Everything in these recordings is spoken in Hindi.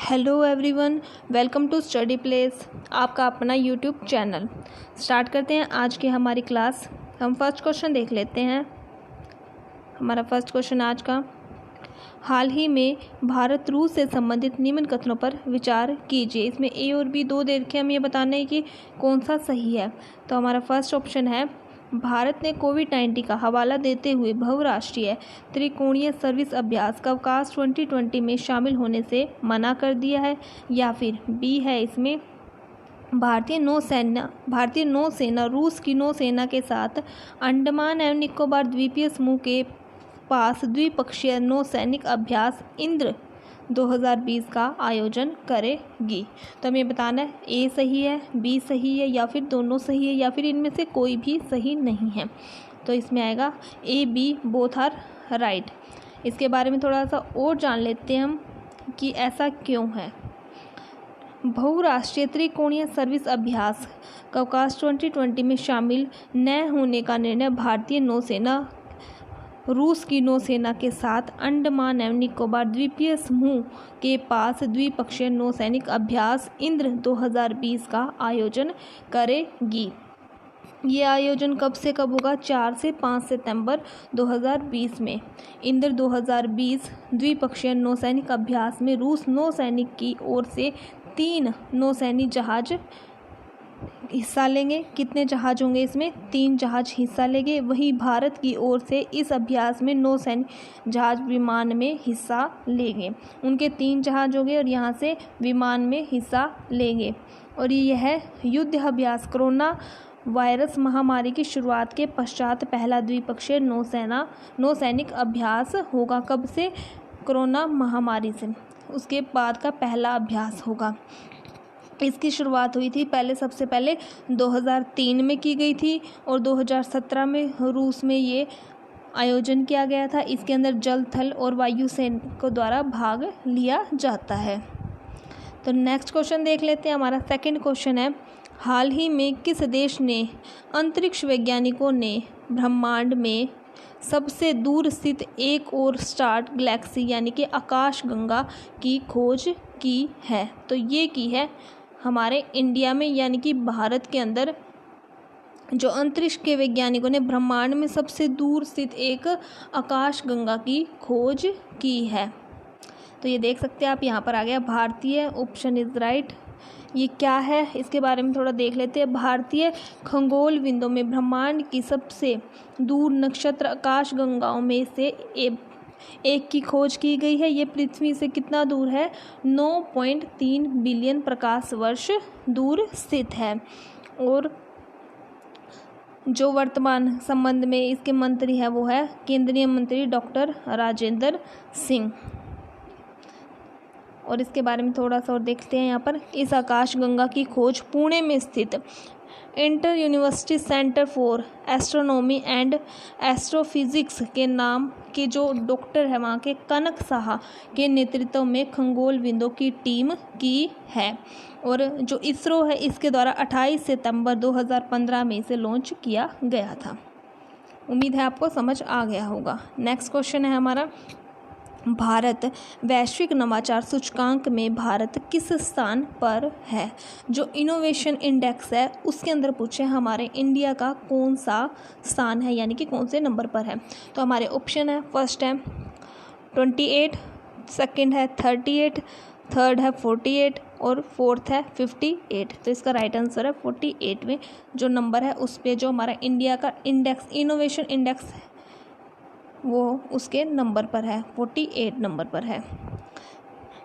Hello everyone, welcome to study place, आपका अपना यूट्यूब चैनल। स्टार्ट करते हैं आज की हमारी क्लास। हम फर्स्ट क्वेश्चन देख लेते हैं। हमारा फर्स्ट क्वेश्चन आज का, हाल ही में भारत रूस से संबंधित निम्न कथनों पर विचार कीजिए। इसमें ए और बी दो दे रखे, हम ये बताना है कि कौन सा सही है। तो हमारा फर्स्ट ऑप्शन है, भारत ने कोविड-19 का हवाला देते हुए बहुराष्ट्रीय त्रिकोणीय सर्विस अभ्यास का अवकाश 2020 में शामिल होने से मना कर दिया है। या फिर बी है इसमें, भारतीय नौसेना रूस की नौसेना के साथ अंडमान एवं निकोबार द्वीपीय समूह के पास द्विपक्षीय नौसैनिक अभ्यास इंद्र 2020 का आयोजन करेगी। तो हमें बताना है ए सही है, बी सही है, या फिर दोनों सही है, या फिर इनमें से कोई भी सही नहीं है। तो इसमें आएगा A B both are right. इसके बारे में थोड़ा सा और जान लेते हैं हम कि ऐसा क्यों है। बहुराष्ट्रीय त्रिकोणीय सर्विस अभ्यास का अवकाश 2020 में शामिल न होने का निर्णय भारतीय नौसेना रूस की नौसेना के साथ अंडमान एवं निकोबार द्वीपीय समूह के पास द्विपक्षीय नौसैनिक अभ्यास इंद्र 2020 का आयोजन करेगी। ये आयोजन कब से कब होगा? 4 से 5 सितंबर 2020 में। इंद्र 2020 द्विपक्षीय नौसैनिक अभ्यास में रूस नौसैनिक की ओर से 3 नौसैनिक जहाज हिस्सा लेंगे। कितने जहाज होंगे इसमें? 3 जहाज हिस्सा लेंगे। वहीं भारत की ओर से इस अभ्यास में नौसैनिक जहाज विमान में हिस्सा लेंगे। उनके 3 जहाज होंगे और यहाँ से विमान में हिस्सा लेंगे। और यह युद्ध अभ्यास कोरोना वायरस महामारी की शुरुआत के पश्चात पहला द्विपक्षीय नौसैनिक अभ्यास होगा। कब से? कोरोना महामारी से उसके बाद का पहला अभ्यास होगा। इसकी शुरुआत हुई थी सबसे पहले 2003 में की गई थी और 2017 में रूस में ये आयोजन किया गया था। इसके अंदर जल, थल और वायु सैनिकों द्वारा भाग लिया जाता है। तो नेक्स्ट क्वेश्चन देख लेते हैं। हमारा सेकंड क्वेश्चन है, हाल ही में किस देश ने अंतरिक्ष वैज्ञानिकों ने ब्रह्मांड में सबसे दूर स्थित एक और स्टार गैलेक्सी यानी कि आकाश गंगा की खोज की है? तो ये की है हमारे इंडिया में, यानी कि भारत के अंदर जो अंतरिक्ष के वैज्ञानिकों ने ब्रह्मांड में सबसे दूर स्थित एक आकाश गंगा की खोज की है। तो ये देख सकते हैं आप, यहाँ पर आ गया भारतीय, ऑप्शन इज राइट। ये क्या है इसके बारे में थोड़ा देख लेते हैं। भारतीय खगोल विदों में ब्रह्मांड की सबसे दूर नक्षत्र आकाश गंगाओं में से एक की खोज की गई है। ये पृथ्वी से कितना दूर है? 9.3 बिलियन प्रकाश वर्ष दूर स्थित है। और जो वर्तमान संबंध में इसके मंत्री है वो है केंद्रीय मंत्री डॉक्टर राजेंद्र सिंह। और इसके बारे में थोड़ा सा और देखते हैं। यहाँ पर इस आकाश गंगा की खोज पुणे में स्थित inter university centre for astronomy and astrophysics के नाम के जो डॉक्टर है वहाँ के कनक साहा के नेतृत्व में खगोलविदों की टीम की है। और जो इसरो है इसके द्वारा 28 सितंबर 2015 में इसे लॉन्च किया गया था। उम्मीद है आपको समझ आ गया होगा। नेक्स्ट क्वेश्चन है हमारा, भारत वैश्विक नवाचार सूचकांक में भारत किस स्थान पर है? जो इनोवेशन इंडेक्स है उसके अंदर पूछे हमारे इंडिया का कौन सा स्थान है, यानी कि कौन से नंबर पर है। तो हमारे ऑप्शन है, फर्स्ट है 28, सेकंड है 38, थर्ड है 48 और फोर्थ है 58। तो इसका राइट आंसर है 48 में जो नंबर है उस पर जो हमारा इंडिया का इंडेक्स, इनोवेशन इंडेक्स है वो उसके नंबर पर है, 48 नंबर पर है।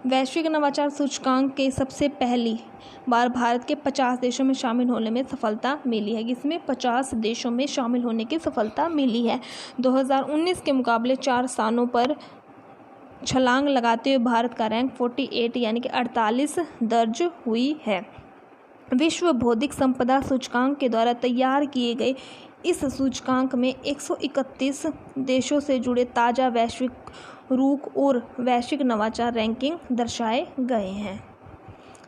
वैश्विक नवाचार सूचकांक के सबसे पहली बार भारत के 50 देशों में शामिल होने में सफलता मिली है। इसमें 50 देशों में शामिल होने की सफलता मिली है। 2019 के मुकाबले 4 स्थानों पर छलांग लगाते हुए भारत का रैंक 48 यानी कि 48 दर्ज हुई है। विश्व बौद्धिक संपदा सूचकांक के द्वारा तैयार किए गए इस सूचकांक में 131 देशों से जुड़े ताज़ा वैश्विक रूख और वैश्विक नवाचार रैंकिंग दर्शाए गए हैं।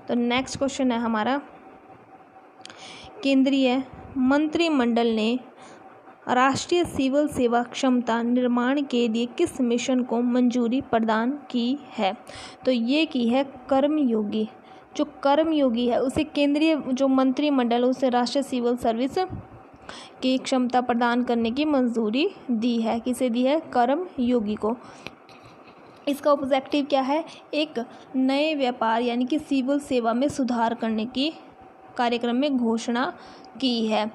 तो नेक्स्ट क्वेश्चन है हमारा, केंद्रीय मंत्रिमंडल ने राष्ट्रीय सिविल सेवा क्षमता निर्माण के लिए किस मिशन को मंजूरी प्रदान की है? तो ये की है कर्मयोगी। जो कर्मयोगी है उसे केंद्रीय जो मंत्रिमंडल उसे राष्ट्रीय सिविल सर्विस की क्षमता प्रदान करने की मंजूरी दी है। किसे दी है? कर्मयोगी को। इसका ऑब्जेक्टिव क्या है? एक नए व्यापार यानी कि सिविल सेवा में सुधार करने की कार्यक्रम में घोषणा की है।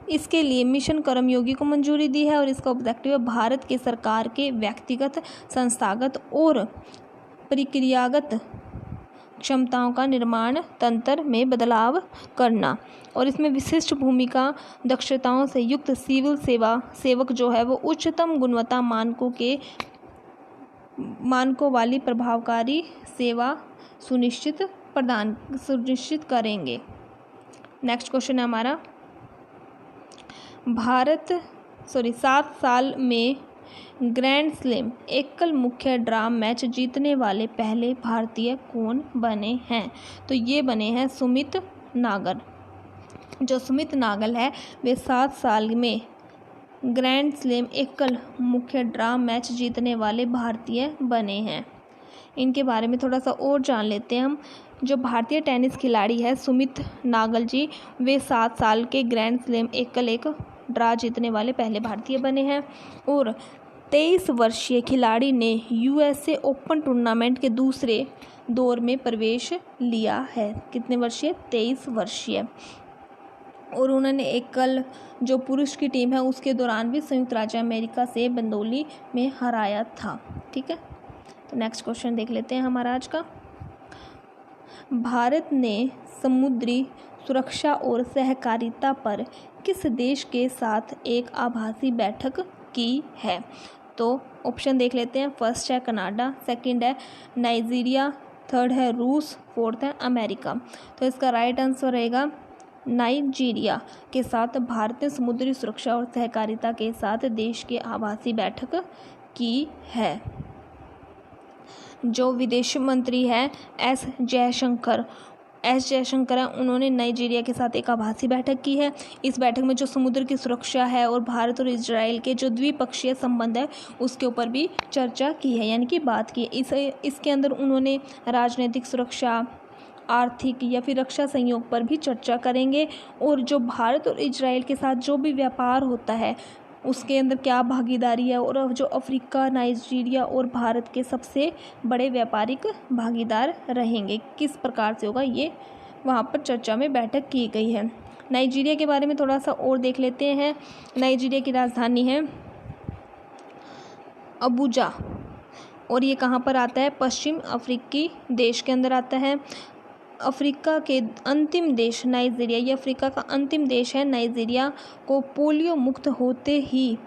इसके लिए मिशन कर्मयोगी को मंजूरी दी है और इसका ऑब्जेक्टिव है भारत के सरकार के व्यक्तिगत, संस्थागत और प्रक्रियागत क्षमताओं का निर्माण तंत्र में बदलाव करना और इसमें विशिष्ट भूमिका दक्षताओं से युक्त सिविल सेवक जो है वो उच्चतम गुणवत्ता मानकों वाली प्रभावकारी सेवा सुनिश्चित करेंगे। नेक्स्ट क्वेश्चन है हमारा 7 साल में ग्रैंड स्लैम एकल मुख्य ड्रा मैच जीतने वाले पहले भारतीय कौन बने हैं? तो ये बने हैं सुमित नागल। जो सुमित नागल है वे 7 साल में ग्रैंड स्लैम एकल मुख्य ड्रा मैच जीतने वाले भारतीय बने हैं। इनके बारे में थोड़ा सा और जान लेते हैं हम। जो भारतीय टेनिस खिलाड़ी है सुमित नागल जी, वे 7 साल के ग्रैंड स्लैम एक ड्रा जीतने वाले पहले भारतीय बने हैं और 23 वर्षीय खिलाड़ी ने यूएसए ओपन टूर्नामेंट के दूसरे दौर में प्रवेश लिया है। कितने वर्षीय? 23 वर्षीय। और उन्होंने एकल जो पुरुष की टीम है उसके दौरान भी संयुक्त राज्य अमेरिका से बंदोली में हराया था। ठीक है, तो नेक्स्ट क्वेश्चन देख लेते हैं हमारा आज का। भारत ने समुद्री सुरक्षा और सहकारिता पर किस देश के साथ एक आभासी बैठक की है? तो ऑप्शन देख लेते हैं। फर्स्ट है कनाडा, सेकंड है नाइजीरिया, थर्ड है रूस, फोर्थ है अमेरिका। तो इसका राइट आंसर रहेगा नाइजीरिया के साथ भारत ने समुद्री सुरक्षा और सहकारिता के साथ देश की आभासी बैठक की है। जो विदेश मंत्री है एस जयशंकर हैं, उन्होंने नाइजीरिया के साथ एक आभासी बैठक की है। इस बैठक में जो समुद्र की सुरक्षा है और भारत और इजराइल के जो द्विपक्षीय संबंध है उसके ऊपर भी चर्चा की है, यानी कि बात की है। इसके अंदर उन्होंने राजनीतिक सुरक्षा, आर्थिक या फिर रक्षा सहयोग पर भी चर्चा करेंगे और जो भारत और इजराइल के साथ जो भी व्यापार होता है उसके अंदर क्या भागीदारी है और जो अफ्रीका, नाइजीरिया और भारत के सबसे बड़े व्यापारिक भागीदार रहेंगे, किस प्रकार से होगा, ये वहाँ पर चर्चा में बैठक की गई है। नाइजीरिया के बारे में थोड़ा सा और देख लेते हैं। नाइजीरिया की राजधानी है अबुजा और ये कहाँ पर आता है? पश्चिम अफ्रीकी देश के अंदर आता है। अफ्रीका के अंतिम देश नाइजीरिया, ये अफ्रीका का अंतिम देश है। नाइजीरिया को पोलियो मुक्त होते ही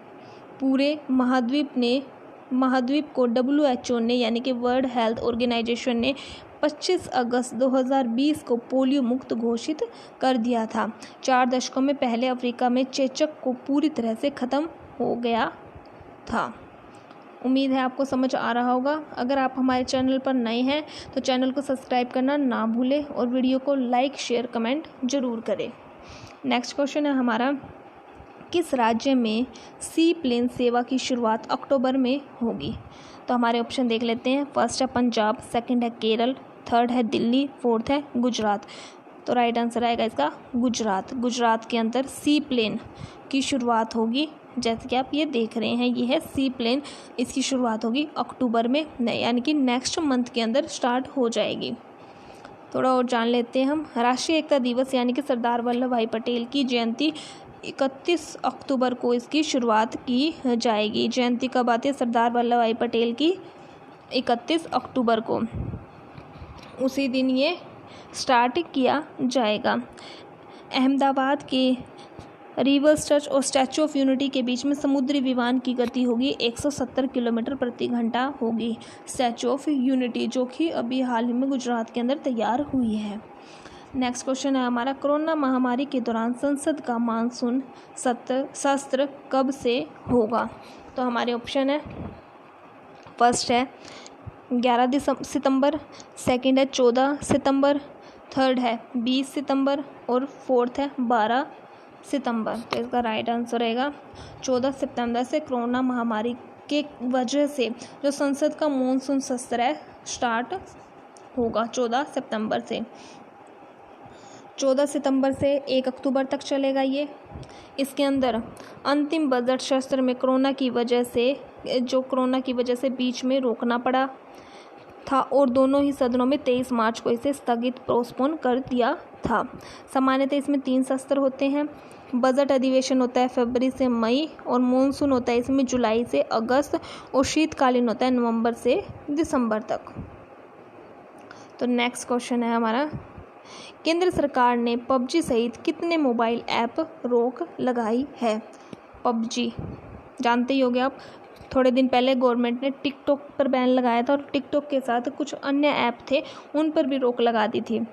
पूरे महाद्वीप को WHO ने यानी कि वर्ल्ड हेल्थ ऑर्गेनाइजेशन ने 25 अगस्त 2020 को पोलियो मुक्त घोषित कर दिया था। 4 दशकों में पहले अफ्रीका में चेचक को पूरी तरह से ख़त्म हो गया था। उम्मीद है आपको समझ आ रहा होगा। अगर आप हमारे चैनल पर नए हैं तो चैनल को सब्सक्राइब करना ना भूलें और वीडियो को लाइक, शेयर, कमेंट जरूर करें। नेक्स्ट क्वेश्चन है हमारा, किस राज्य में सी प्लेन सेवा की शुरुआत अक्टूबर में होगी? तो हमारे ऑप्शन देख लेते हैं। फर्स्ट है पंजाब, सेकंड है केरल, थर्ड है दिल्ली, फोर्थ है गुजरात। तो राइट आंसर आएगा इसका गुजरात। गुजरात के अंदर सी प्लेन की शुरुआत होगी। जैसे कि आप ये देख रहे हैं, ये है सी प्लेन, इसकी शुरुआत होगी अक्टूबर में, यानी कि नेक्स्ट मंथ के अंदर स्टार्ट हो जाएगी। थोड़ा और जान लेते हैं हम। राष्ट्रीय एकता दिवस यानी कि सरदार वल्लभ भाई पटेल की जयंती 31 अक्टूबर को इसकी शुरुआत की जाएगी। जयंती कब आती है? सरदार वल्लभ भाई पटेल की 31 अक्टूबर को, उसी दिन ये स्टार्ट किया जाएगा। अहमदाबाद के रिवर्स टच और स्टैचू ऑफ यूनिटी के बीच में समुद्री विमान की गति होगी 170 किलोमीटर प्रति घंटा होगी। स्टैचू ऑफ यूनिटी जो कि अभी हाल ही में गुजरात के अंदर तैयार हुई है। नेक्स्ट क्वेश्चन है हमारा, कोरोना महामारी के दौरान संसद का मानसून सत्र कब से होगा? तो हमारे ऑप्शन है, फर्स्ट है 11 सितंबर, सेकंड है 14 सितंबर, थर्ड है 20 सितंबर और फोर्थ है 12 सितंबर। तो इसका राइट आंसर रहेगा 14 सितंबर से कोरोना महामारी के वजह से जो संसद का मॉनसून सत्र स्टार्ट होगा 14 सितंबर से। 14 सितंबर से 1 अक्टूबर तक चलेगा ये। इसके अंदर अंतिम बजट सत्र में कोरोना की वजह से बीच में रोकना पड़ा था और दोनों ही सदनों में 23 मार्च को इसे स्थगित पोस्टपोन कर दिया था। सामान्यतः इसमें 3 सत्र होते हैं। बजट अधिवेशन होता है फरवरी से मई और मॉनसून होता है इसमें जुलाई से अगस्त और शीतकालीन होता है नवंबर से दिसंबर तक। तो नेक्स्ट क्वेश्चन है हमारा, केंद्र सरकार ने पबजी सहित कितने मोबाइल ऐप रोक लगाई है? पबजी जानते ही होंगे आप, थोड़े दिन पहले गवर्नमेंट ने टिकटॉक पर बैन लगाया था और टिकटॉक के साथ कुछ अन्य ऐप थे उन पर भी रोक लगा दी थी।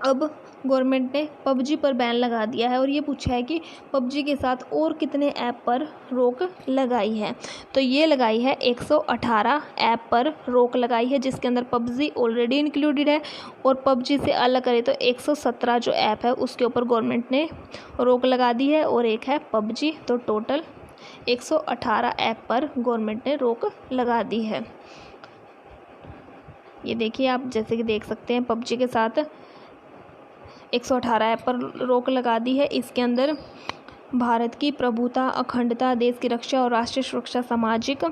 अब गवर्नमेंट ने पबजी पर बैन लगा दिया है और ये पूछा है कि पबजी के साथ और कितने ऐप पर रोक लगाई है। तो ये लगाई है 118 ऐप पर रोक लगाई है, जिसके अंदर पबजी ऑलरेडी इंक्लूडेड है और पबजी से अलग करें तो 117 जो ऐप है उसके ऊपर गवर्नमेंट ने रोक लगा दी है और एक है पबजी। तो टोटल 118 ऐप पर गवर्नमेंट ने रोक लगा दी है। ये देखिए आप जैसे कि देख सकते हैं पबजी के साथ 118 ऐप पर रोक लगा दी है। इसके अंदर भारत की प्रभुता, अखंडता, देश की रक्षा और राष्ट्रीय सुरक्षा सामाजिक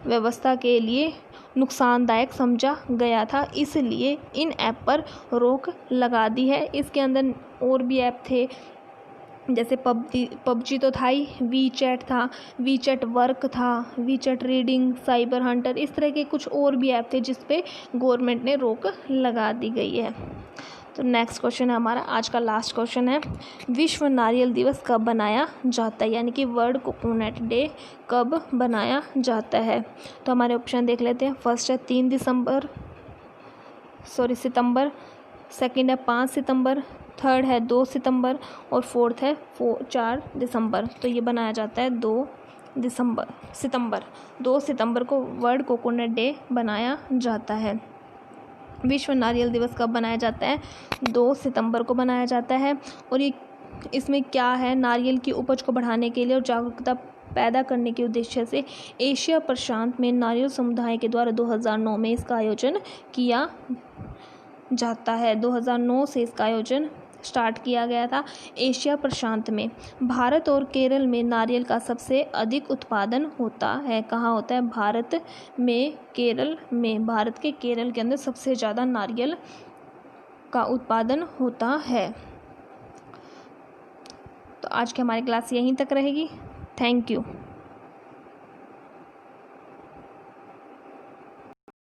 व्यवस्था के लिए नुकसानदायक समझा गया था, इसलिए इन ऐप पर रोक लगा दी है। इसके अंदर और भी ऐप थे, जैसे पबजी तो था ही, वीचैट था, वीचैट वर्क था, वीचैट रीडिंग, साइबर हंटर, इस तरह के कुछ और भी ऐप थे जिस पे गवर्नमेंट ने रोक लगा दी गई है। तो नेक्स्ट क्वेश्चन है हमारा, आज का लास्ट क्वेश्चन है, विश्व नारियल दिवस कब बनाया जाता है? यानी कि वर्ल्ड कोकोनट डे कब बनाया जाता है? तो हमारे ऑप्शन देख लेते हैं। फर्स्ट है 3 सितंबर, सेकंड है 5 सितंबर, थर्ड है 2 सितंबर और फोर्थ है 4 दिसंबर। तो ये बनाया जाता है 2 सितंबर को वर्ल्ड कोकोनट डे बनाया जाता है। विश्व नारियल दिवस कब बनाया जाता है? 2 सितंबर को बनाया जाता है। और ये इसमें क्या है, नारियल की उपज को बढ़ाने के लिए और जागरूकता पैदा करने के उद्देश्य से एशिया प्रशांत में नारियल समुदाय के द्वारा 2009 में इसका आयोजन किया जाता है। 2009 से इसका आयोजन स्टार्ट किया गया था। एशिया प्रशांत में भारत और केरल में नारियल का सबसे अधिक उत्पादन होता है। कहाँ होता है? भारत में, केरल में। भारत के केरल के अंदर सबसे ज़्यादा नारियल का उत्पादन होता है। तो आज की हमारी क्लास यहीं तक रहेगी। Thank you.